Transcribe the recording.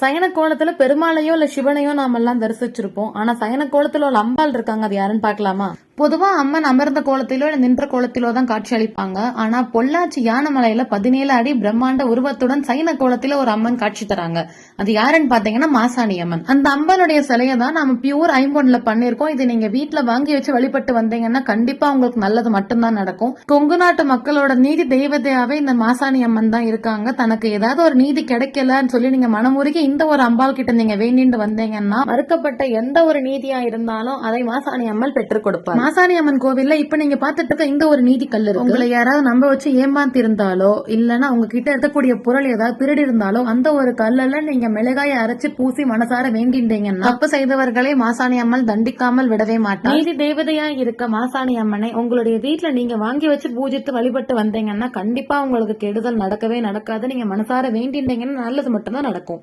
சயன கோலத்துல பெருமாளையோ இல்ல சிவனையோ நாம எல்லாம் தரிசிச்சிருப்போம். ஆனா சயன கோலத்துல ஒரு அம்பாள் இருக்காங்க, அது யாருன்னு பாக்கலாமா? பொதுவா அம்மன் அமர்ந்த கோலத்திலோ இல்ல நின்ற கோலத்திலோ தான் காட்சி அளிப்பாங்க. ஆனா பொள்ளாச்சி யானமலையில 17 அடி பிரம்மாண்ட உருவத்துடன் சைன கோலத்தில ஒரு அம்மன் காட்சி தராங்க. அது யாருன்னு பாத்தீங்கன்னா மாசாணி அம்மன். அந்த அம்மனுடைய சிலையை தான் நாம பியூர் ஐம்பொன்ல பண்ணிருக்கோம். இது நீங்க வீட்டுல வாங்கி வச்சு வழிபட்டு வந்தீங்கன்னா கண்டிப்பா உங்களுக்கு நல்லது மட்டும்தான் நடக்கும். கொங்கு நாட்டு மக்களோட நீதி தெய்வதையாவே இந்த மாசாணி அம்மன் தான் இருக்காங்க. தனக்கு ஏதாவது ஒரு நீதி கிடைக்கலன்னு சொல்லி நீங்க மனமுருகி இந்த ஒரு அம்பாள் கிட்ட நீங்க வேண்டிட்டு வந்தீங்கன்னா மறுக்கப்பட்ட எந்த ஒரு நீதியா இருந்தாலும் அதை மாசாணி அம்மன் பெற்றுக் கொடுப்பார். மாசாணி அம்மன் கோவில்ல இப்ப நீங்க பாத்துட்டு இருக்க இந்த ஒரு நீதி கல் இருக்கு. உங்களை யாராவது நம்ப வச்சு ஏமாத்தி இருந்தாலோ இல்லன்னா உங்க கிட்ட இருக்கக்கூடிய பொருள் ஏதாவது திருடி இருந்தாலோ அந்த ஒரு கல்லுல நீங்க மிளகாயை அரைச்சு பூசி மனசார வேண்டிட்டீங்கன்னா தப்பு செய்தவர்களை மாசாணி அம்மன் தண்டிக்காமல் விடவே மாட்டார். நீதி தேவதையா இருக்க மாசாணி அம்மனை உங்களுடைய வீட்டுல நீங்க வாங்கி வச்சு பூஜித்து வழிபட்டு வந்தீங்கன்னா கண்டிப்பா உங்களுக்கு கெடுதல் நடக்கவே நடக்காது. நீங்க மனசார வேண்டிட்டீங்கன்னா நல்லது மட்டும்தான் நடக்கும்.